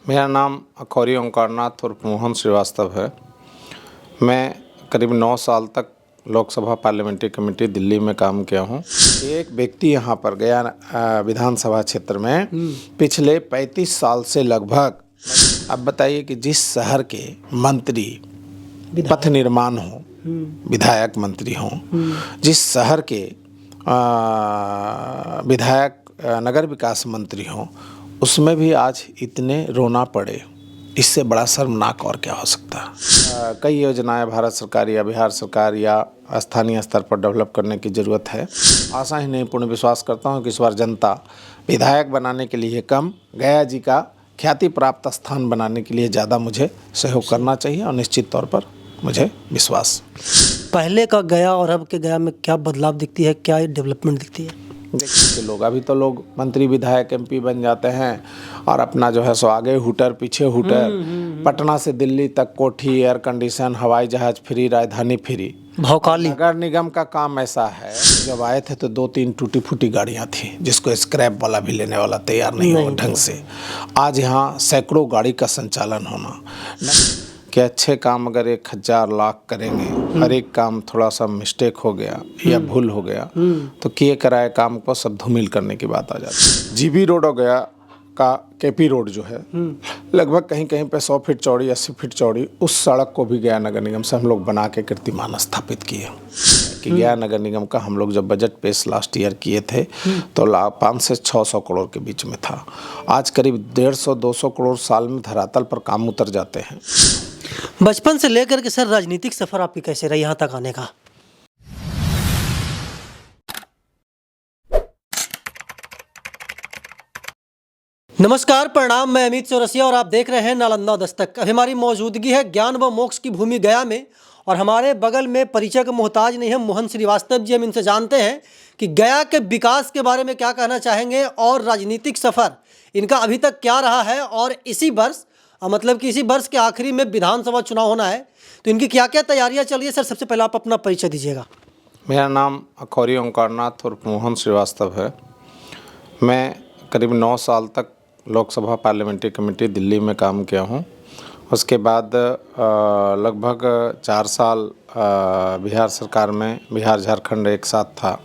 मेरा नाम अखौरी ओंकारनाथ उर्फ मोहन श्रीवास्तव है। मैं करीब 9 साल तक लोकसभा पार्लियामेंट्री कमेटी दिल्ली में काम किया हूँ। एक व्यक्ति यहाँ पर गया विधानसभा क्षेत्र में पिछले 35 साल से लगभग, अब बताइए कि जिस शहर के मंत्री पथ निर्माण हो, विधायक मंत्री हों, जिस शहर के विधायक नगर विकास मंत्री हों, उसमें भी आज इतने रोना पड़े, इससे बड़ा शर्मनाक और क्या हो सकता है। कई योजनाएं भारत सरकार या बिहार सरकार या स्थानीय स्तर पर डेवलप करने की ज़रूरत है। आशा ही नहीं पूर्ण विश्वास करता हूं कि इस बार जनता विधायक बनाने के लिए कम, गया जी का ख्याति प्राप्त स्थान बनाने के लिए ज़्यादा मुझे सहयोग करना चाहिए और निश्चित तौर पर मुझे विश्वास। पहले का गया और अब के गया में क्या बदलाव दिखती है, क्या डेवलपमेंट दिखती है? देखिए लोग अभी तो लोग मंत्री विधायक एमपी बन जाते हैं और अपना जो है सो आगे हुटर पीछे हुटर, पटना से दिल्ली तक कोठी, एयर कंडीशन, हवाई जहाज फ्री, राजधानी फ्री। भौकाली नगर निगम का काम ऐसा है, जब आए थे तो 2-3 टूटी फूटी गाड़ियां थी जिसको स्क्रैप वाला भी लेने वाला तैयार नहीं हुआ ढंग से। आज यहाँ सैकड़ों गाड़ी का संचालन होना कि अच्छे काम अगर 1000 लाख करेंगे, हर एक काम थोड़ा सा मिस्टेक हो गया या भूल हो गया तो किए कराए काम को सब धूमिल करने की बात आ जाती है। जीबी रोड हो गया का केपी रोड जो है लगभग कहीं कहीं पे 100 फीट चौड़ी, 80 फीट चौड़ी, उस सड़क को भी गया नगर निगम से हम लोग बना के कीर्तिमान स्थापित किए कि गया नगर निगम का हम लोग जब बजट पेश लास्ट ईयर किए थे तो 500 से 600 करोड़ के बीच में था। आज करीब 150-200 करोड़ साल में धरातल पर काम उतर जाते हैं। बचपन से लेकर के सर राजनीतिक सफर आपकी कैसे रहा यहाँ तक आने का? नमस्कार, प्रणाम। मैं अमित चौरसिया और आप देख रहे हैं नालंदा दस्तक। अभी हमारी मौजूदगी है ज्ञान व मोक्ष की भूमि गया में और हमारे बगल में परिचय का मोहताज नहीं है मोहन श्रीवास्तव जी। हम इनसे जानते हैं कि गया के विकास के बारे में क्या कहना चाहेंगे और राजनीतिक सफर इनका अभी तक क्या रहा है और इसी वर्ष मतलब कि इसी वर्ष के आखिरी में विधानसभा चुनाव होना है तो इनकी क्या क्या तैयारियां चल रही है। सर सबसे पहले आप अपना परिचय दीजिएगा। मेरा नाम अखौरी ओंकारनाथ उर्फ मोहन श्रीवास्तव है। मैं करीब 9 साल तक लोकसभा पार्लियामेंट्री कमेटी दिल्ली में काम किया हूँ। उसके बाद लगभग 4 साल बिहार सरकार में, बिहार झारखंड एक साथ था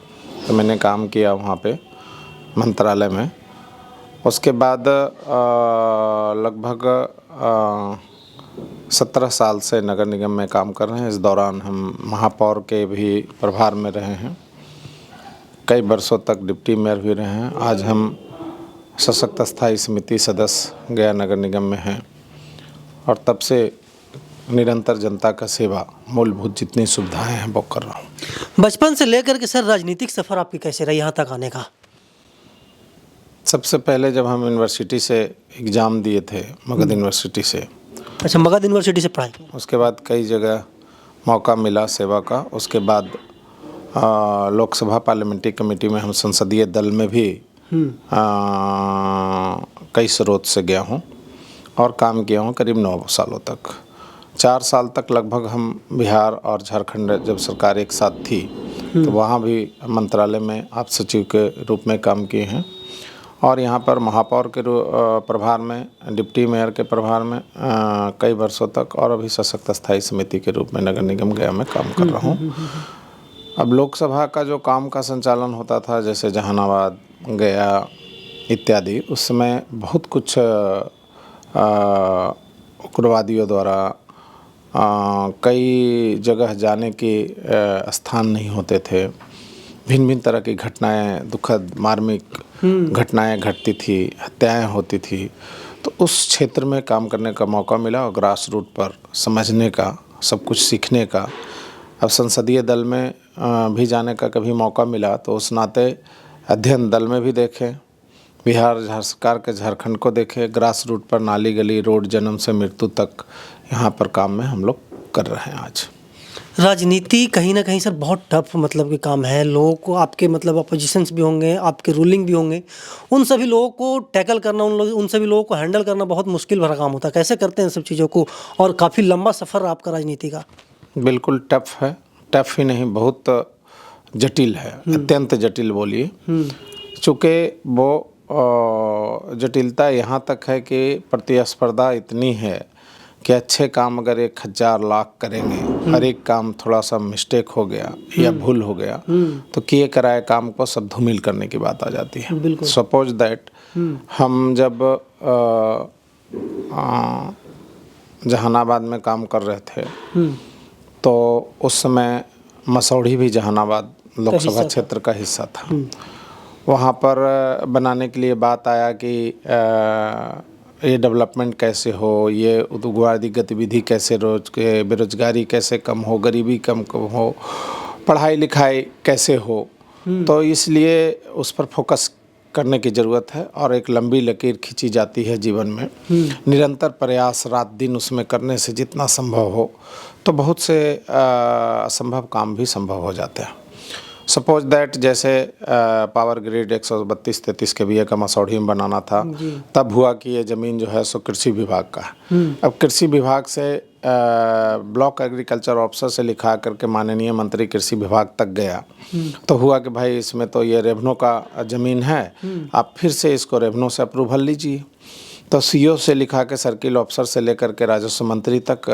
तो मैंने काम किया वहाँ पे मंत्रालय में। उसके बाद लगभग 17 साल से नगर निगम में काम कर रहे हैं। इस दौरान हम महापौर के भी प्रभार में रहे हैं, कई वर्षों तक डिप्टी मेयर भी रहे हैं। आज हम सशक्त स्थायी समिति सदस्य गया नगर निगम में हैं और तब से निरंतर जनता का सेवा, मूलभूत जितनी सुविधाएं हैं वो कर रहा हूँ। बचपन से लेकर के सर राजनीतिक सफर आपकी कैसे रहा यहाँ तक आने का? सबसे पहले जब हम यूनिवर्सिटी से एग्ज़ाम दिए थे, मगध यूनिवर्सिटी से। अच्छा, मगध यूनिवर्सिटी से पढ़ाई। उसके बाद कई जगह मौका मिला सेवा का। उसके बाद लोकसभा पार्लियामेंट्री कमेटी में हम संसदीय दल में भी कई स्रोत से गया हूँ और काम किया हूँ करीब 9 सालों तक। 4 साल तक लगभग हम बिहार और झारखंड जब सरकार एक साथ थी तो वहाँ भी मंत्रालय में आप सचिव के रूप में काम किए हैं और यहाँ पर महापौर के प्रभार में, डिप्टी मेयर के प्रभार में कई वर्षों तक और अभी सशक्त स्थायी समिति के रूप में नगर निगम गया में काम कर रहा हूँ। अब लोकसभा का जो काम का संचालन होता था जैसे जहानाबाद, गया इत्यादि, उस समय बहुत कुछ उग्रवादियों द्वारा कई जगह जाने के स्थान नहीं होते थे। भिन्न भिन्न तरह की घटनाएं, दुखद मार्मिक घटनाएं घटती थी, हत्याएं होती थी। तो उस क्षेत्र में काम करने का मौका मिला और ग्रास रूट पर समझने का, सब कुछ सीखने का। अब संसदीय दल में भी जाने का कभी मौका मिला तो उस नाते अध्ययन दल में भी देखें, बिहार सरकार के झारखंड को देखें, ग्रास रूट पर नाली गली रोड जन्म से मृत्यु तक यहाँ पर काम में हम लोग कर रहे हैं। आज राजनीति कहीं ना कहीं सर बहुत टफ मतलब कि काम है। लोगों को आपके मतलब अपोजिशंस भी होंगे, आपके रूलिंग भी होंगे, उन सभी लोगों को टैकल करना, उन सभी लोगों को हैंडल करना बहुत मुश्किल भरा काम होता है। कैसे करते हैं सब चीज़ों को? और काफ़ी लंबा सफ़र आपका राजनीति का। बिल्कुल टफ है, टफ ही नहीं बहुत जटिल है, अत्यंत जटिल बोलिए। चूँकि वो जटिलता यहाँ तक है कि प्रतिस्पर्धा इतनी है कि अच्छे काम अगर 1000 लाख करेंगे, हर एक काम थोड़ा सा मिस्टेक हो गया या भूल हो गया तो किए कराए काम को सब धूमिल करने की बात आ जाती है। सपोज दैट हम जब जहानाबाद में काम कर रहे थे तो उस समय मसौढ़ी भी जहानाबाद लोकसभा क्षेत्र का हिस्सा था। वहाँ पर बनाने के लिए बात आया कि ये डेवलपमेंट कैसे हो, ये उद्योगवादी गतिविधि कैसे, रोज के बेरोजगारी कैसे कम हो, गरीबी कम हो, पढ़ाई लिखाई कैसे हो। तो इसलिए उस पर फोकस करने की ज़रूरत है और एक लंबी लकीर खींची जाती है जीवन में। निरंतर प्रयास रात दिन उसमें करने से जितना संभव हो तो बहुत से असंभव काम भी संभव हो जाते हैं। सपोज दैट जैसे पावर ग्रिड 132-33 kVA का मसौढ़ी में बनाना था, तब हुआ कि ये ज़मीन जो है सो कृषि विभाग का है। अब कृषि विभाग से ब्लॉक एग्रीकल्चर ऑफिसर से लिखा करके माननीय मंत्री कृषि विभाग तक गया तो हुआ कि भाई इसमें तो ये रेवन्यू का ज़मीन है, आप फिर से इसको रेवन्यू से अप्रूवल लीजिए। तो सीओ से लिखा के सर्किल ऑफिसर से लेकर के राजस्व मंत्री तक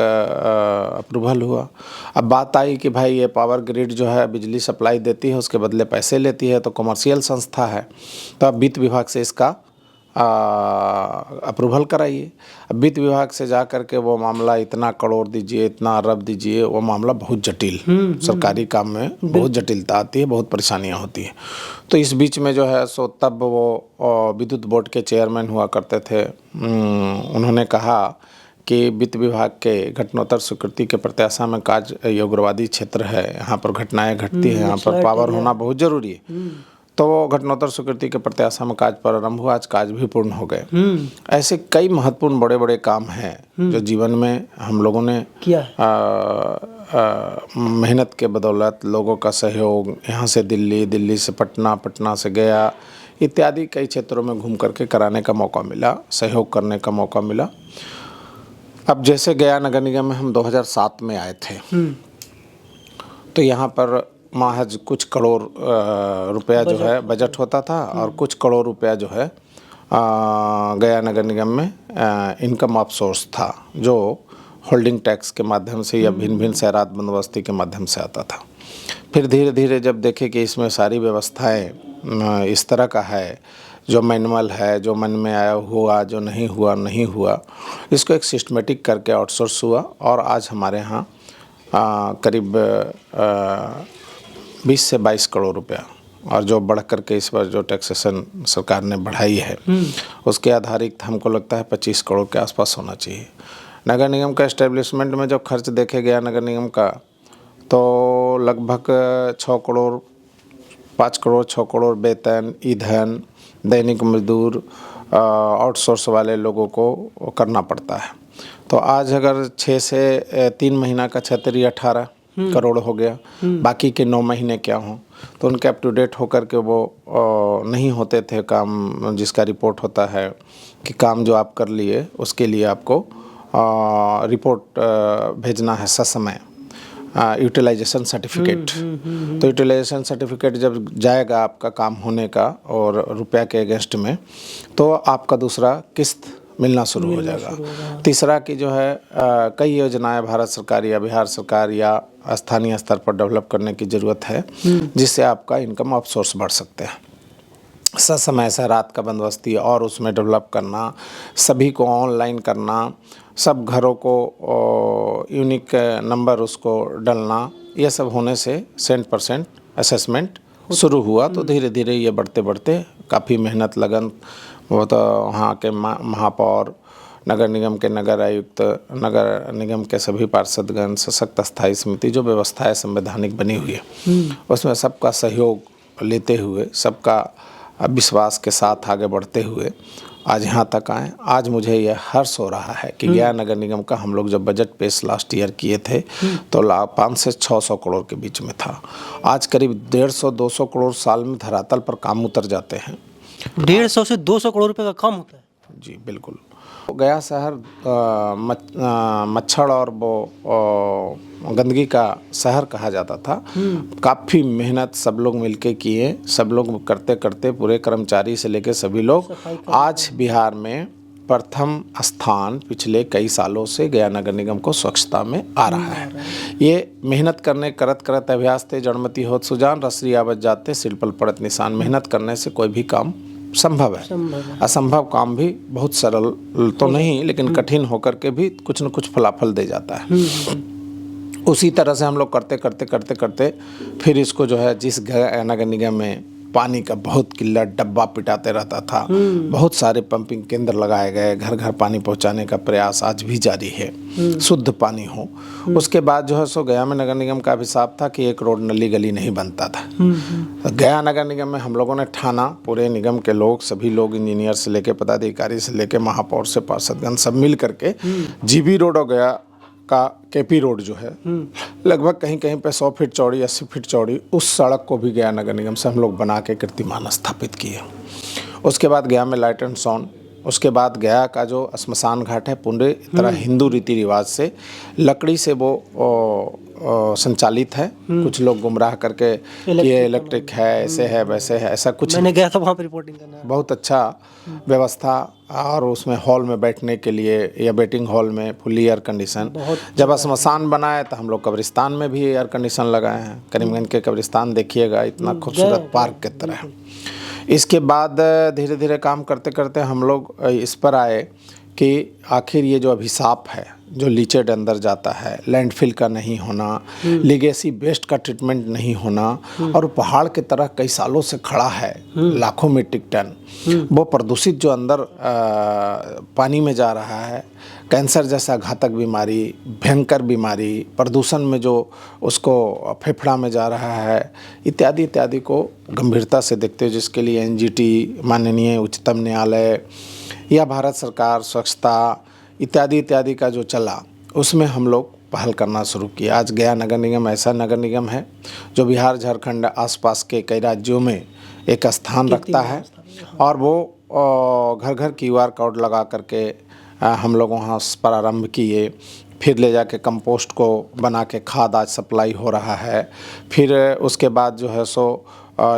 अप्रूवल हुआ। अब बात आई कि भाई ये पावर ग्रिड जो है बिजली सप्लाई देती है, उसके बदले पैसे लेती है, तो कमर्शियल संस्था है, तो अब वित्त विभाग से इसका अप्रूवल कराइए। अब वित्त विभाग से जा कर के वो मामला इतना करोड़ दीजिए, इतना अरब दीजिए, वो मामला बहुत जटिल, सरकारी काम में बहुत जटिलता आती है, बहुत परेशानियां होती हैं। तो इस बीच में जो है सो तब वो विद्युत बोर्ड के चेयरमैन हुआ करते थे, उन्होंने कहा कि वित्त विभाग के घटनोत्तर स्वीकृति के प्रत्याशा में कार्य उग्रवादी क्षेत्र है, यहाँ पर घटनाएं घटती हैं, यहाँ पर पावर होना बहुत जरूरी है। तो वो घटनोत्तर स्वीकृति के प्रत्याशा में कार्य प्रारंभ हुआ, आज कार्य भी पूर्ण हो गए। ऐसे कई महत्वपूर्ण बड़े बड़े काम हैं जो जीवन में हम लोगों ने किया है। मेहनत के बदौलत, लोगों का सहयोग, यहाँ से दिल्ली, दिल्ली से पटना, पटना से गया इत्यादि कई क्षेत्रों में घूम करके कराने का मौका मिला, सहयोग करने का मौका मिला। अब जैसे गया नगर निगम में हम 2007 में आए थे तो यहाँ पर महज कुछ करोड़ रुपया जो है बजट होता था और कुछ करोड़ रुपया जो है गया नगर निगम में इनकम ऑफ सोर्स था, जो होल्डिंग टैक्स के माध्यम से या भिन्न भिन्न शहरात बंदोबस्ती के माध्यम से आता था। फिर धीरे धीरे जब देखे कि इसमें सारी व्यवस्थाएं इस तरह का है, जो मैनुअल है, जो मन में आया हुआ, जो नहीं हुआ नहीं हुआ, इसको एक सिस्टमेटिक करके आउटसोर्स हुआ और आज हमारे यहाँ करीब 20 से 22 करोड़ रुपया, और जो बढ़ करके इस बार जो टैक्सेशन सरकार ने बढ़ाई है उसके आधारित हमको लगता है 25 करोड़ के आसपास होना चाहिए। नगर निगम का एस्टेब्लिशमेंट में जो खर्च देखे गया नगर निगम का, तो लगभग 6 करोड़ 5 करोड़ 6 करोड़ वेतन, ईंधन, दैनिक मजदूर, आउटसोर्स वाले लोगों को करना पड़ता है। तो आज अगर 6 से 3 महीना का 18 करोड़ हो गया, बाकी के 9 महीने क्या हों, तो उनके अप टू डेट होकर के वो नहीं होते थे काम, जिसका रिपोर्ट होता है कि काम जो आप कर लिए उसके लिए आपको रिपोर्ट भेजना है ससमय, यूटिलाइजेशन सर्टिफिकेट। तो यूटिलाइजेशन सर्टिफिकेट जब जाएगा आपका काम होने का और रुपया के अगेंस्ट में, तो आपका दूसरा किस्त मिलना शुरू हो जाएगा। तीसरा कि जो है कई योजनाएं भारत सरकार या बिहार सरकार या स्थानीय स्तर पर डेवलप करने की ज़रूरत है, जिससे आपका इनकम ऑफ सोर्स बढ़ सकते हैं। ससमय से रात का बंदोबस्ती और उसमें डेवलप करना, सभी को ऑनलाइन करना, सब घरों को यूनिक नंबर उसको डालना, ये सब होने से 100% असेसमेंट शुरू हुआ। तो धीरे धीरे ये बढ़ते बढ़ते काफ़ी मेहनत लगन, वो तो वहाँ के महापौर, नगर निगम के नगर आयुक्त, नगर निगम के सभी पार्षदगण, सशक्त स्थायी समिति, जो व्यवस्थाएं संवैधानिक बनी हुई है उसमें सबका सहयोग लेते हुए, सबका विश्वास के साथ आगे बढ़ते हुए आज यहाँ तक आए। आज मुझे यह हर्ष हो रहा है कि गया नगर निगम का हम लोग जब बजट पेश लास्ट ईयर किए थे तो 500 से 600 करोड़ के बीच में था। आज करीब 150-200 करोड़ साल में धरातल पर काम उतर जाते हैं। 150 से 200 करोड़ रुपए का काम होता है। जी बिल्कुल। गया शहर मच्छर और वो गंदगी का शहर कहा जाता था। काफ़ी मेहनत सब लोग मिलके किए, सब लोग करते करते पूरे कर्मचारी से लेके सभी लोग आज बिहार में प्रथम स्थान पिछले कई सालों से गया नगर निगम को स्वच्छता में आ रहा है। ये मेहनत करने करत करत अभ्यास थे जड़मती होत सुजान रसरी आवत जाते सिर पर पड़त निशान। मेहनत करने से कोई भी काम संभव है। असंभव काम भी बहुत सरल तो नहीं लेकिन कठिन होकर के भी कुछ न कुछ फलाफल दे जाता है। उसी तरह से हम लोग करते करते करते करते फिर इसको जो है जिस नगर निगम में पानी का बहुत किल्लत डब्बा पिटाते रहता था, बहुत सारे पंपिंग केंद्र लगाए गए, घर घर पानी पहुंचाने का प्रयास आज भी जारी है, शुद्ध पानी हो। उसके बाद जो है सो गया में नगर निगम का अभिशाप था कि एक रोड नली गली नहीं बनता था। तो गया नगर निगम में हम लोगों ने ठाना, पूरे निगम के लोग सभी लोग इंजीनियर से लेके पदाधिकारी से लेके महापौर से पार्षदगण सब मिल करके जीबी रोड हो गया का केपी रोड जो है लगभग कहीं कहीं पे 100 फीट चौड़ी 80 फीट चौड़ी उस सड़क को भी गया नगर निगम से हम लोग बना के कीर्तिमान स्थापित किए। उसके बाद गया में लाइट एंड साउंड, उसके बाद गया का जो श्मशान घाट है पूरे तरह हिंदू रीति रिवाज से लकड़ी से वो संचालित है। कुछ लोग गुमराह करके ये इलेक्ट्रिक है, ऐसे है वैसे है, ऐसा कुछ मैंने गया था वहाँ पे रिपोर्टिंग करने। बहुत अच्छा व्यवस्था और उसमें हॉल में बैठने के लिए या वेटिंग हॉल में फुली एयर कंडीशन। जब श्मशान बनाए तो हम लोग कब्रिस्तान में भी एयर कंडीशन लगाए हैं। करीमगंज के कब्रिस्तान देखिएगा, इतना खूबसूरत पार्क की तरह है। इसके बाद धीरे धीरे काम करते करते हम लोग इस पर आए कि आखिर ये जो अभिशाप है जो लीचेड अंदर जाता है, लैंडफिल का नहीं होना, लीगेसी वेस्ट का ट्रीटमेंट नहीं होना और पहाड़ की तरह कई सालों से खड़ा है लाखों मीट्रिक टन, वो प्रदूषित जो अंदर पानी में जा रहा है, कैंसर जैसा घातक बीमारी, भयंकर बीमारी, प्रदूषण में जो उसको फेफड़ा में जा रहा है, इत्यादि इत्यादि को गंभीरता से देखते हुए जिसके लिए एनजीटी माननीय उच्चतम न्यायालय या भारत सरकार स्वच्छता इत्यादि इत्यादि का जो चला उसमें हम लोग पहल करना शुरू किया। आज गया नगर निगम ऐसा नगर निगम है जो बिहार झारखंड आसपास के कई राज्यों में एक स्थान रखता है और वो घर घर QR कोड लगा करके हम लोग वहाँ प्रारंभ किए। फिर ले जाके कंपोस्ट को बना के खाद आज सप्लाई हो रहा है। फिर उसके बाद जो है सो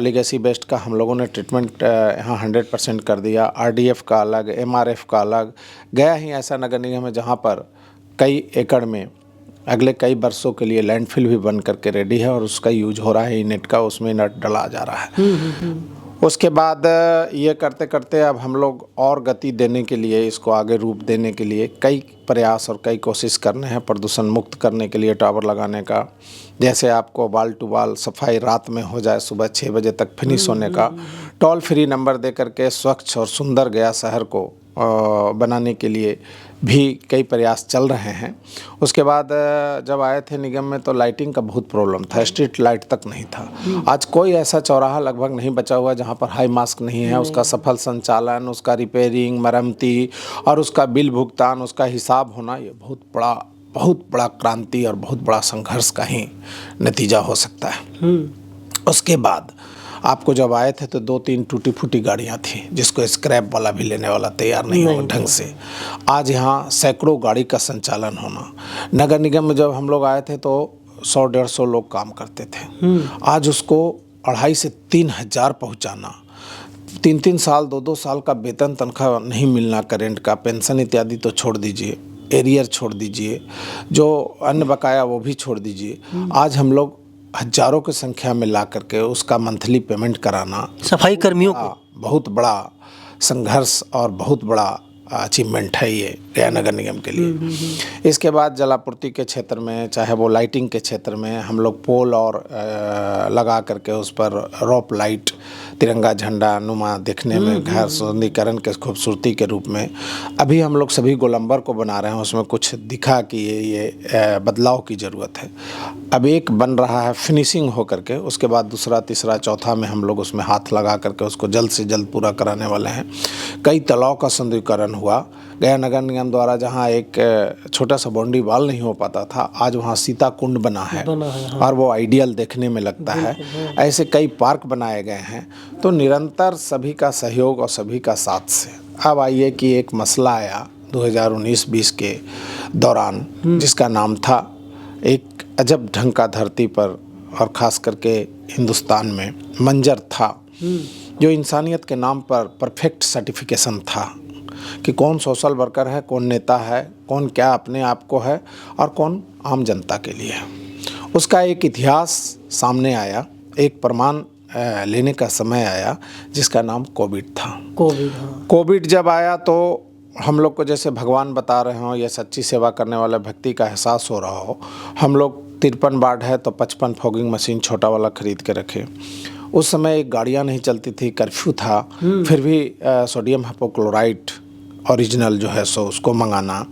लीगेसी वेस्ट का हम लोगों ने ट्रीटमेंट यहाँ 100% कर दिया। RDF का अलग, MRF का अलग। गया ही ऐसा नगर निगम है जहाँ पर कई एकड़ में अगले कई वर्षों के लिए लैंडफिल भी बन करके रेडी है और उसका यूज हो रहा है। नेट का उसमें नट डला जा रहा है। उसके बाद ये करते करते अब हम लोग और गति देने के लिए, इसको आगे रूप देने के लिए कई प्रयास और कई कोशिश करने हैं। प्रदूषण मुक्त करने के लिए टावर लगाने का, जैसे आपको बाल टू बाल सफाई रात में हो जाए, सुबह 6 बजे तक फिनिश होने का टोल फ्री नंबर दे करके स्वच्छ और सुंदर गया शहर को बनाने के लिए भी कई प्रयास चल रहे हैं। उसके बाद जब आए थे निगम में तो लाइटिंग का बहुत प्रॉब्लम था, स्ट्रीट लाइट तक नहीं था। आज कोई ऐसा चौराहा लगभग नहीं बचा हुआ जहां पर हाई मास्क नहीं है। उसका सफल संचालन, उसका रिपेयरिंग, मरम्मती और उसका बिल भुगतान, उसका हिसाब होना, ये बहुत बड़ा क्रांति और बहुत बड़ा संघर्ष का ही नतीजा हो सकता है। उसके बाद आपको जब आए थे तो 2-3 टूटी फूटी गाड़ियां थी जिसको स्क्रैप वाला भी लेने वाला तैयार नहीं हुआ ढंग से। आज यहाँ सैकड़ों गाड़ी का संचालन होना। नगर निगम में जब हम लोग आए थे तो 100-150 लोग काम करते थे। आज उसको 2,500 से 3,000 पहुँचाना, 3-3 साल 2-2 साल का वेतन तनख्वाह नहीं मिलना, करेंट का पेंशन इत्यादि तो छोड़ दीजिए, एरियर छोड़ दीजिए, जो अन्य बकाया वो भी छोड़ दीजिए। आज हम लोग हजारों की संख्या में ला करके उसका मंथली पेमेंट कराना सफाई कर्मियों को बहुत बड़ा संघर्ष और बहुत बड़ा अचीवमेंट है ये गया नगर निगम के लिए। इसके बाद जलापूर्ति के क्षेत्र में, चाहे वो लाइटिंग के क्षेत्र में, हम लोग पोल और लगा करके उस पर रोप लाइट, तिरंगा झंडा नुमा देखने में घर सौंदर्यीकरण के खूबसूरती के रूप में अभी हम लोग सभी गोलंबर को बना रहे हैं। उसमें कुछ दिखा कि ये बदलाव की ज़रूरत है। अब एक बन रहा है फिनिशिंग हो करके, उसके बाद दूसरा तीसरा चौथा में हम लोग उसमें हाथ लगा करके उसको जल्द से जल्द पूरा कराने वाले हैं। कई तालाब का सौंदर्यीकरण हुआ गया नगर निगम द्वारा। जहां एक छोटा सा बाउंड्री वॉल नहीं हो पाता था, आज वहां सीता कुंड बना है और वो आइडियल देखने में लगता है। ऐसे कई पार्क बनाए गए हैं। तो निरंतर सभी का सहयोग और सभी का साथ से अब आइए कि एक मसला आया 2019-20 के दौरान, जिसका नाम था एक अजब ढंग का धरती पर और ख़ास करके हिंदुस्तान में मंजर था, जो इंसानियत के नाम पर परफेक्ट सर्टिफिकेशन था कि कौन सोशल वर्कर है, कौन नेता है, कौन क्या अपने आप को है और कौन आम जनता के लिए है। उसका एक इतिहास सामने आया, एक प्रमाण लेने का समय आया, जिसका नाम कोविड था। कोविड जब आया तो हम लोग को जैसे भगवान बता रहे हों या सच्ची सेवा करने वाले व्यक्ति का एहसास हो रहा हो, हम लोग 53 वार्ड है तो 55 फॉगिंग मशीन छोटा वाला खरीद के रखे। उस समय एक गाड़ियाँ नहीं चलती थी, कर्फ्यू था, फिर भी सोडियम हाइपोक्लोराइट ओरिजिनल जो है सो उसको मंगाना,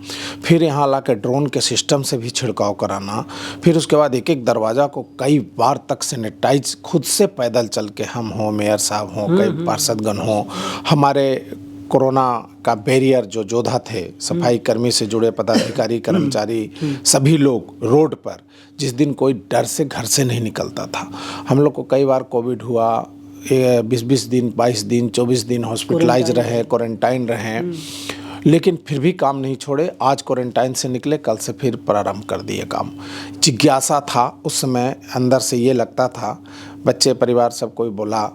फिर यहाँ ला के ड्रोन के सिस्टम से भी छिड़काव कराना, फिर उसके बाद एक एक दरवाज़ा को कई बार तक सैनिटाइज खुद से पैदल चल के हम हों, मेयर साहब हों, कई पार्षदगण हों, हमारे कोरोना का बैरियर जो योद्धा थे, सफाई कर्मी से जुड़े पदाधिकारी कर्मचारी, सभी लोग रोड पर, जिस दिन कोई डर से घर से नहीं निकलता था। हम लोग को कई बार कोविड हुआ, 20-20 दिन, 22 दिन, 24 दिन हॉस्पिटलाइज रहे, क्वारंटाइन रहे, लेकिन फिर भी काम नहीं छोड़े। आज क्वारंटाइन से निकले, कल से फिर प्रारंभ कर दिए काम। जिज्ञासा था उस समय, अंदर से ये लगता था, बच्चे परिवार सब कोई बोला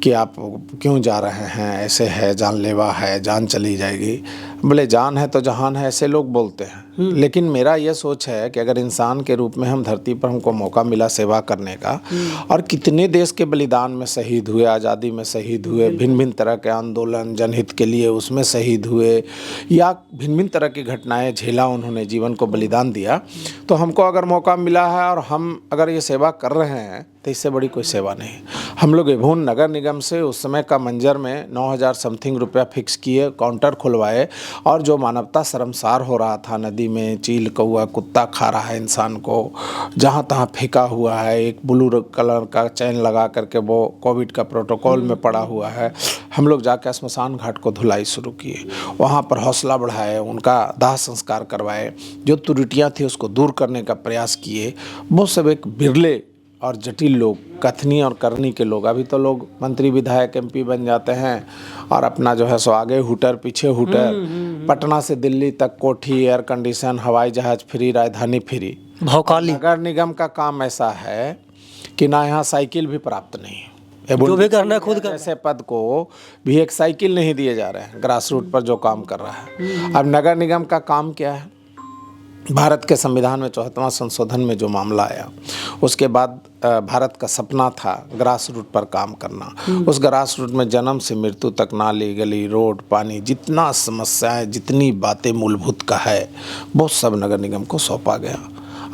कि आप क्यों जा रहे हैं, ऐसे है, जानलेवा है, जान चली जाएगी। बोले जान है तो जहान है, ऐसे लोग बोलते हैं। लेकिन मेरा ये सोच है कि अगर इंसान के रूप में हम धरती पर, हमको मौका मिला सेवा करने का, और कितने देश के बलिदान में शहीद हुए, आज़ादी में शहीद हुए, भिन्न भिन्न तरह के आंदोलन जनहित के लिए उसमें शहीद हुए, या भिन्न भिन्न तरह की घटनाएं झेला, उन्होंने जीवन को बलिदान दिया, तो हमको अगर मौका मिला है और हम अगर ये सेवा कर रहे हैं तो इससे बड़ी कोई सेवा नहीं। हम लोग एभून नगर निगम से उस समय का मंजर में 9,000 समथिंग रुपया फिक्स किए, काउंटर खुलवाए, और जो मानवता शर्मसार हो रहा था, नदी में चील कौआ कुत्ता खा रहा है इंसान को, जहाँ तहाँ फेंका हुआ है, एक ब्लू कलर का चैन लगा करके वो कोविड का प्रोटोकॉल में पड़ा हुआ है, हम लोग जाकर श्मशान घाट को धुलाई शुरू किए, वहाँ पर हौसला बढ़ाए, उनका दाह संस्कार करवाए, जो त्रुटियाँ थी उसको दूर करने का प्रयास किए। वो सब एक बिरले और जटिल लोग, कथनी और करनी के लोग। अभी तो लोग मंत्री विधायक MP बन जाते हैं और अपना जो है सो आगे हुटर पीछे हुटर, पटना से दिल्ली तक कोठी, एयर कंडीशन, हवाई जहाज फ्री, राजधानी फ्री। भौकाली। नगर निगम का काम ऐसा है कि ना यहाँ साइकिल भी प्राप्त नहीं है, जो भी करना खुद कर। ऐसे पद को भी एक साइकिल नहीं दिए जा रहे हैं, ग्रास रूट पर जो काम कर रहा है। अब नगर निगम का काम क्या है? भारत के संविधान में 74वां संशोधन में जो मामला आया, उसके बाद भारत का सपना था ग्रास रूट पर काम करना। उस ग्रास रूट में जन्म से मृत्यु तक, नाली गली रोड पानी, जितना समस्याएं, जितनी बातें मूलभूत का है, वो सब नगर निगम को सौंपा गया।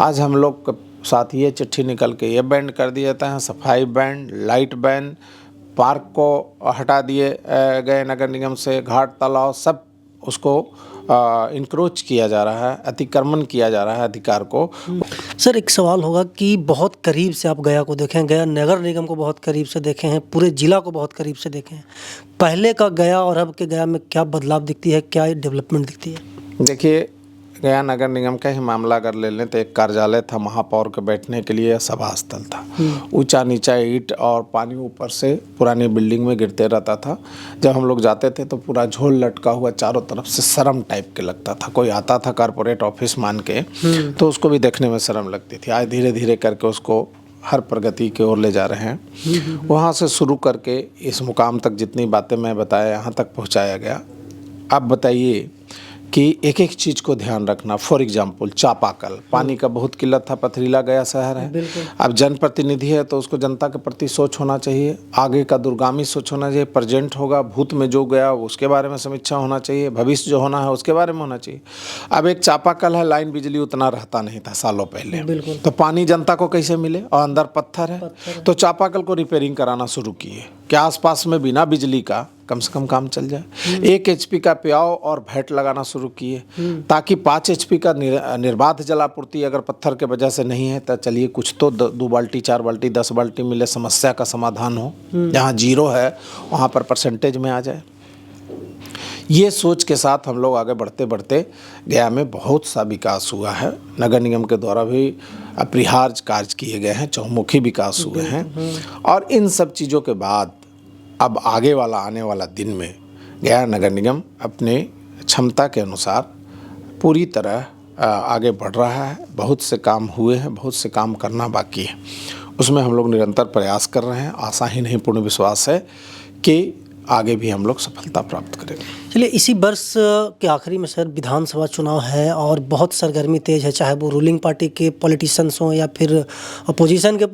आज हम लोग के साथ ये चिट्ठी निकल के ये बैंड कर दिए जाते हैं, सफाई बैंड, लाइट बैंड, पार्क को हटा दिए गए नगर निगम से, घाट तालाब सब उसको इंक्रोच किया जा रहा है, अतिक्रमण किया जा रहा है अधिकार को। सर एक सवाल होगा कि बहुत करीब से आप गया को देखें, गया नगर निगम को बहुत करीब से देखे हैं, पूरे जिला को बहुत करीब से देखे हैं, पहले का गया और अब के गया में क्या बदलाव दिखती है, क्या डेवलपमेंट दिखती है? देखिए, गया नगर निगम का ही मामला अगर ले लें तो एक कार्यालय था, महापौर के बैठने के लिए सभा स्थल था, ऊंचा नीचा ईंट और पानी ऊपर से पुरानी बिल्डिंग में गिरते रहता था। जब हम लोग जाते थे तो पूरा झोल लटका हुआ चारों तरफ से, शर्म टाइप के लगता था। कोई आता था कॉर्पोरेट ऑफिस मान के तो उसको भी देखने में शर्म लगती थी। आज धीरे धीरे करके उसको हर प्रगति की ओर ले जा रहे हैं। वहाँ से शुरू करके इस मुकाम तक जितनी बातें मैं बताया, यहाँ तक पहुँचाया गया। अब बताइए कि एक एक चीज़ को ध्यान रखना। फॉर एग्जाम्पल चापाकल, पानी का बहुत किल्लत था, पथरीला गया शहर है। अब जनप्रतिनिधि है तो उसको जनता के प्रति सोच होना चाहिए, आगे का दूरगामी सोच होना चाहिए। प्रेजेंट होगा, भूत में जो गया उसके बारे में समीक्षा होना चाहिए, भविष्य जो होना है उसके बारे में होना चाहिए। अब एक चापाकल है, लाइन बिजली उतना रहता नहीं था सालों पहले, तो पानी जनता को कैसे मिले? और अंदर पत्थर है तो चापाकल को रिपेयरिंग कराना शुरू किए कि आसपास में बिना बिजली का कम से कम काम चल जाए। 1 HP का प्याव और भैट लगाना शुरू किए ताकि 5 HP का निर्बाध जलापूर्ति अगर पत्थर के वजह से नहीं है तो चलिए कुछ तो 2 बाल्टी 4 बाल्टी 10 बाल्टी मिले, समस्या का समाधान हो। जहाँ 0 है वहाँ पर परसेंटेज में आ जाए। ये सोच के साथ हम लोग आगे बढ़ते बढ़ते गया में बहुत सा विकास हुआ है। नगर निगम के द्वारा भी अपरिहार्य कार्य किए गए हैं, चहुमुखी विकास हुए हैं। और इन सब चीज़ों के बाद अब आगे वाला आने वाला दिन में गया नगर निगम अपने क्षमता के अनुसार पूरी तरह आगे बढ़ रहा है। बहुत से काम हुए हैं, बहुत से काम करना बाकी है। उसमें हम लोग निरंतर प्रयास कर रहे हैं। आशा ही नहीं, पूर्ण विश्वास है कि आगे भी हम लोग सफलता प्राप्त करेंगे। चलिए, इसी वर्ष के आखिरी में सर विधानसभा चुनाव है और बहुत सरगर्मी तेज है, चाहे वो रूलिंग पार्टी के पॉलिटिशियंस हों या फिर अपोजिशन के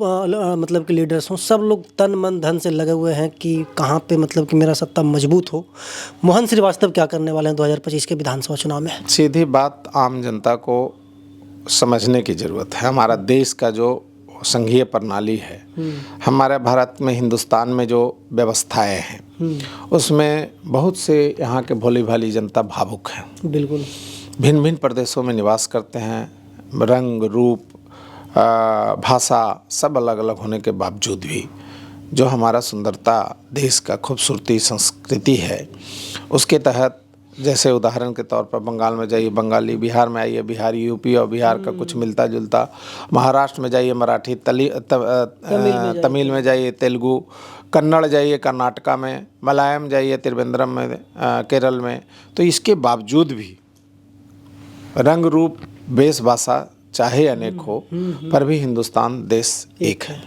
मतलब कि लीडर्स हों, सब लोग तन मन धन से लगे हुए हैं कि कहाँ पे मतलब कि मेरा सत्ता मजबूत हो। मोहन श्रीवास्तव क्या करने वाले हैं 2025 के विधानसभा चुनाव में? सीधी बात आम जनता को समझने की ज़रूरत है। हमारा देश का जो संघीय प्रणाली है, हमारे भारत में, हिंदुस्तान में जो व्यवस्थाएं हैं, उसमें बहुत से यहाँ के भोली भाली जनता भावुक हैं। बिल्कुल। भिन्न भिन्न प्रदेशों में निवास करते हैं। रंग, रूप, भाषा सब अलग अलग होने के बावजूद भी जो हमारा सुंदरता, देश का खूबसूरती, संस्कृति है, उसके तहत जैसे उदाहरण के तौर पर बंगाल में जाइए बंगाली, बिहार में आइए बिहारी, यूपी और बिहार का कुछ मिलता जुलता, महाराष्ट्र में जाइए मराठी, तमिल में जाइए तेलुगु, कन्नड़ जाइए कर्नाटका में, मलयालम जाइए त्रिवेंद्रम में, केरल में। तो इसके बावजूद भी रंग, रूप, वेश, भाषा चाहे अनेक हो, पर भी हिंदुस्तान देश एक है।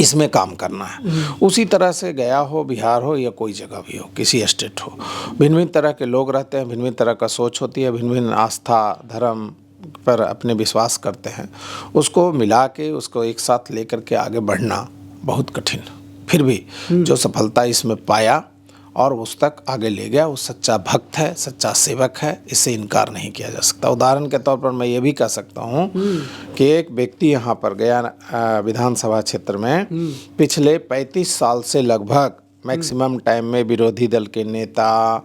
इसमें काम करना है। उसी तरह से गया हो, बिहार हो या कोई जगह भी हो, किसी स्टेट हो, भिन्न भिन्न तरह के लोग रहते हैं, भिन्न भिन्न तरह का सोच होती है, भिन्न भिन्न आस्था, धर्म पर अपने विश्वास करते हैं। उसको मिला के, उसको एक साथ लेकर के आगे बढ़ना बहुत कठिन, फिर भी जो सफलता इसमें पाया और उस तक आगे ले गया, वो सच्चा भक्त है, सच्चा सेवक है। इससे इनकार नहीं किया जा सकता। उदाहरण के तौर पर मैं ये भी कह सकता हूँ कि एक व्यक्ति यहाँ पर गया विधानसभा क्षेत्र में पिछले 35 साल से लगभग मैक्सिमम टाइम में विरोधी दल के नेता,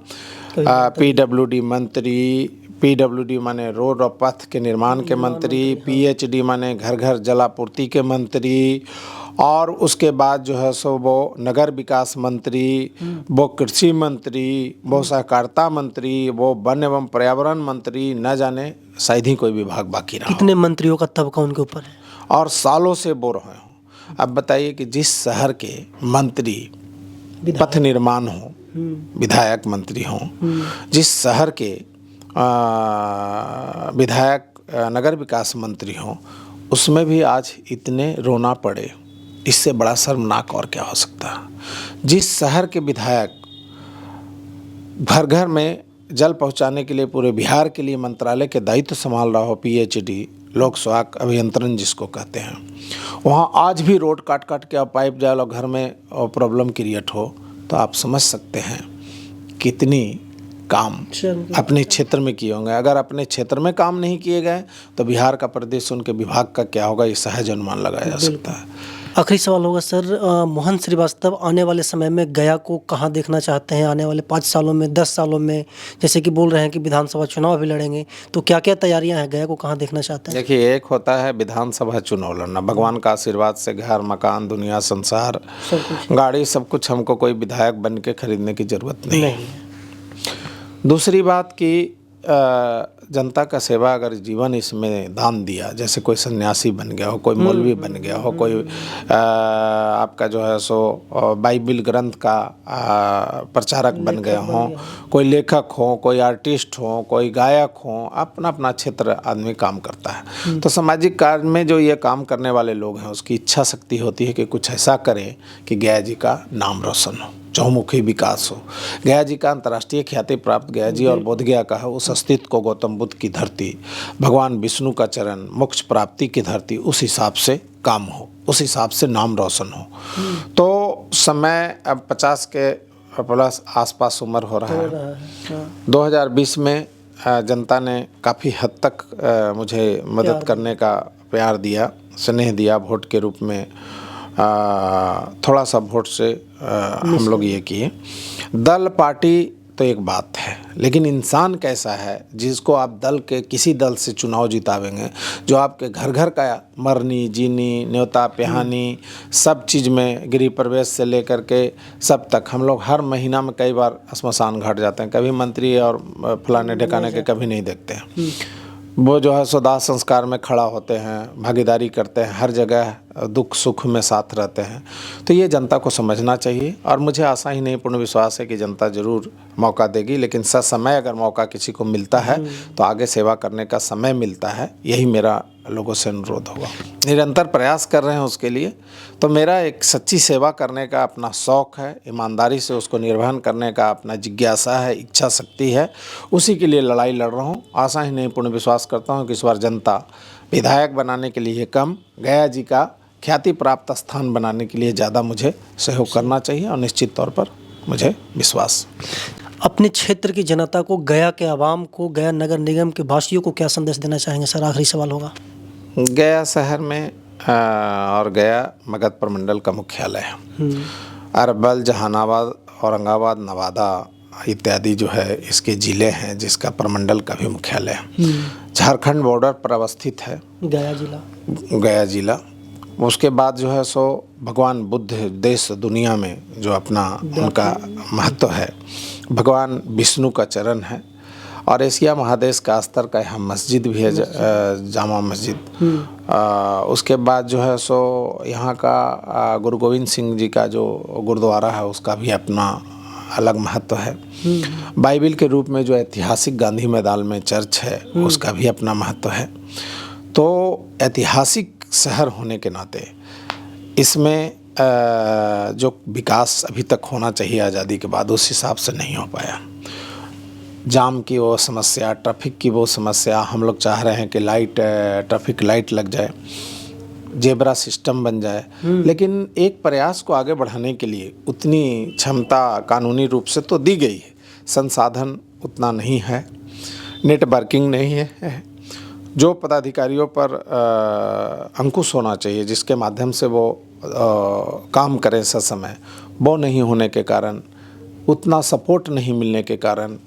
PWD मंत्री, PWD माने रोड और पथ के निर्माण के मंत्री, PHD माने घर घर जलापूर्ति के मंत्री, और उसके बाद जो है सो वो नगर विकास मंत्री, वो कृषि मंत्री, वो सहकारिता मंत्री, वो वन एवं पर्यावरण मंत्री, न जाने शायद ही कोई विभाग बाकी रहा। कितने मंत्रियों का तबका उनके ऊपर है और सालों से वो रहे हों। अब बताइए कि जिस शहर के मंत्री पथ निर्माण हो, विधायक मंत्री हों, जिस शहर के विधायक नगर विकास मंत्री हों, उसमें भी आज इतने रोना पड़े, इससे बड़ा शर्मनाक और क्या हो सकता है। जिस शहर के विधायक घर घर में जल पहुंचाने के लिए पूरे बिहार के लिए मंत्रालय के दायित्व संभाल रहा हो, PHD लोक स्वास्थ्य अभियंत्रण जिसको कहते हैं, वहाँ आज भी रोड काट काट के पाइप डाल और घर में प्रॉब्लम क्रिएट हो, तो आप समझ सकते हैं कितनी काम अपने क्षेत्र में किए होंगे। अगर अपने क्षेत्र में काम नहीं किए गए तो बिहार का प्रदेश, उनके विभाग का क्या होगा, ये सहज अनुमान लगाया जा सकता है। आखिरी सवाल होगा सर, मोहन श्रीवास्तव आने वाले समय में गया को कहाँ देखना चाहते हैं? आने वाले 5 सालों में, 10 सालों में, जैसे कि बोल रहे हैं कि विधानसभा चुनाव भी लड़ेंगे, तो क्या क्या तैयारियां हैं? गया को कहाँ देखना चाहते हैं? देखिए, एक होता है विधानसभा चुनाव लड़ना, भगवान का आशीर्वाद से घर, मकान, दुनिया, संसार, गाड़ी, सब कुछ हमको कोई विधायक बन के खरीदने की जरूरत नहीं है। दूसरी बात कि जनता का सेवा अगर जीवन इसमें दान दिया, जैसे कोई सन्यासी बन गया हो, कोई मौलवी बन गया हो, कोई आपका जो है सो बाइबिल ग्रंथ का प्रचारक बन गए हों, कोई लेखक हो, कोई आर्टिस्ट हो, कोई गायक हो, अपना अपना क्षेत्र आदमी काम करता है। तो सामाजिक कार्य में जो ये काम करने वाले लोग हैं, उसकी इच्छा शक्ति होती है कि कुछ ऐसा करें कि गया जी का नाम रोशन हो, चहुमुखी विकास हो। गया जी का अंतर्राष्ट्रीय ख्याति प्राप्त गया जी और बोध गया का है, उस अस्तित्व को गौतम बुद्ध की धरती, भगवान विष्णु का चरण, मोक्ष प्राप्ति की धरती, उस हिसाब से काम हो, उस हिसाब से नाम रोशन हो। तो समय अब 50 के प्लस आसपास उम्र हो रहा है। 2020 में जनता ने काफ़ी हद तक मुझे मदद करने का प्यार दिया, स्नेह दिया, वोट के रूप में। थोड़ा सा वोट से हम लोग ये किए। दल पार्टी तो एक बात है, लेकिन इंसान कैसा है जिसको आप दल के किसी दल से चुनाव जितावेंगे, जो आपके घर घर का मरनी जीनी न्योता पिहानी सब चीज़ में, गृह प्रवेश से लेकर के सब तक, हम लोग हर महीना में कई बार श्मशान घाट जाते हैं, कभी मंत्री और फलाने ढकाने के कभी नहीं देखते हैं। वो जो है सो दाह संस्कार में खड़ा होते हैं, भागीदारी करते हैं, हर जगह दुख सुख में साथ रहते हैं। तो ये जनता को समझना चाहिए और मुझे आशा ही नहीं पूर्ण विश्वास है कि जनता ज़रूर मौका देगी। लेकिन ससमय अगर मौका किसी को मिलता है तो आगे सेवा करने का समय मिलता है, यही मेरा लोगों से अनुरोध होगा। निरंतर प्रयास कर रहे हैं उसके लिए। तो मेरा एक सच्ची सेवा करने का अपना शौक़ है, ईमानदारी से उसको निर्वहन करने का अपना जिज्ञासा है, इच्छा शक्ति है, उसी के लिए लड़ाई लड़ रहा हूँ। आशा ही नहीं पूर्ण विश्वास करता हूँ कि इस बार जनता विधायक बनाने के लिए कम, गया जी का ख्याति प्राप्त स्थान बनाने के लिए ज़्यादा मुझे सहयोग करना चाहिए और निश्चित तौर पर मुझे विश्वास। अपने क्षेत्र की जनता को, गया के आवाम को, गया नगर निगम के वासियों को क्या संदेश देना चाहेंगे सर? आखिरी सवाल होगा। गया शहर में और गया मगध प्रमंडल का मुख्यालय है। अरवल, जहानाबाद, औरंगाबाद, नवादा इत्यादि जो है इसके ज़िले हैं, जिसका प्रमंडल का भी मुख्यालय है। झारखंड बॉर्डर पर अवस्थित है गया जिला। उसके बाद जो है सो भगवान बुद्ध देश दुनिया में जो अपना उनका महत्व है, भगवान विष्णु का चरण है। और एशिया महादेश का स्तर का यहाँ मस्जिद भी है, जामा मस्जिद। उसके बाद जो है सो यहाँ का गुरु गोविंद सिंह जी का जो गुरुद्वारा है उसका भी अपना अलग महत्व है। बाइबिल के रूप में जो ऐतिहासिक गांधी मैदान में चर्च है उसका भी अपना महत्व है। तो ऐतिहासिक शहर होने के नाते इसमें जो विकास अभी तक होना चाहिए आज़ादी के बाद, उस हिसाब से नहीं हो पाया। जाम की वो समस्या, ट्रैफिक की वो समस्या, हम लोग चाह रहे हैं कि ट्रैफिक लाइट लग जाए, जेब्रा सिस्टम बन जाए। लेकिन एक प्रयास को आगे बढ़ाने के लिए उतनी क्षमता कानूनी रूप से तो दी गई है, संसाधन उतना नहीं है, नेटवर्किंग नहीं है। जो पदाधिकारियों पर अंकुश होना चाहिए, जिसके माध्यम से वो काम करें ससमय, वो नहीं होने के कारण, उतना सपोर्ट नहीं मिलने के कारण,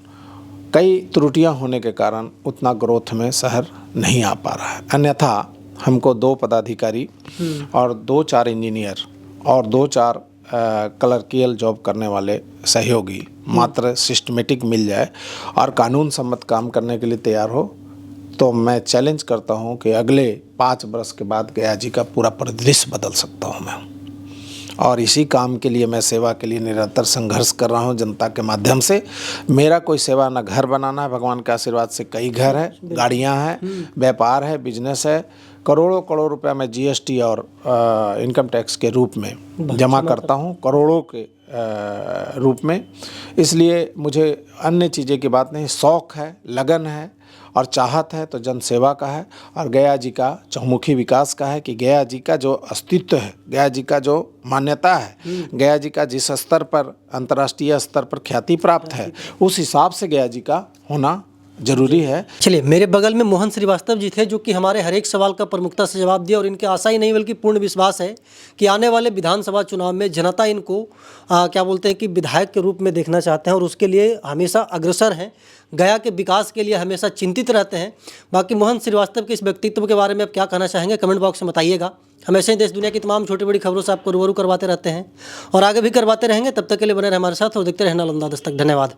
कई त्रुटियां होने के कारण उतना ग्रोथ में शहर नहीं आ पा रहा है। अन्यथा हमको 2 पदाधिकारी और 2-4 इंजीनियर और 2-4 क्लर्कियल जॉब करने वाले सहयोगी मात्र सिस्टमेटिक मिल जाए और कानून सम्मत काम करने के लिए तैयार हो, तो मैं चैलेंज करता हूं कि अगले 5 वर्ष के बाद गया जी का पूरा परिदृश्य बदल सकता हूं मैं। और इसी काम के लिए मैं सेवा के लिए निरंतर संघर्ष कर रहा हूं जनता के माध्यम से। मेरा कोई सेवा ना घर बनाना है, भगवान के आशीर्वाद से कई घर है, गाड़ियां हैं, व्यापार है, बिजनेस है, करोड़ों रुपया मैं जीएसटी और इनकम टैक्स के रूप में जमा करता हूं, करोड़ों के रूप में। इसलिए मुझे अन्य चीज़ें की बात नहीं, शौक़ है, लगन है और चाहत है तो जन सेवा का है और गया जी का चहुमुखी विकास का है कि गया जी का जो अस्तित्व है, गया जी का जो मान्यता है, गया जी का जिस स्तर पर अंतर्राष्ट्रीय स्तर पर ख्याति प्राप्त है, उस हिसाब से गया जी का होना जरूरी है। चलिए, मेरे बगल में मोहन श्रीवास्तव जी थे जो कि हमारे हर एक सवाल का प्रमुखता से जवाब दिया और इनके आशा ही नहीं बल्कि पूर्ण विश्वास है कि आने वाले विधानसभा चुनाव में जनता इनको क्या बोलते हैं कि विधायक के रूप में देखना चाहते हैं और उसके लिए हमेशा अग्रसर हैं, गया के विकास के लिए हमेशा चिंतित रहते हैं। बाकी मोहन श्रीवास्तव के इस व्यक्तित्व के बारे में आप क्या कहना चाहेंगे, कमेंट बॉक्स में बताइएगा। हमेशा ही देश दुनिया की तमाम छोटी बड़ी खबरों से आपको रूबरू करवाते रहते हैं और आगे भी करवाते रहेंगे। तब तक के लिए बने रहे हमारे साथ और देखते रहें नालंदा दस्तक। धन्यवाद।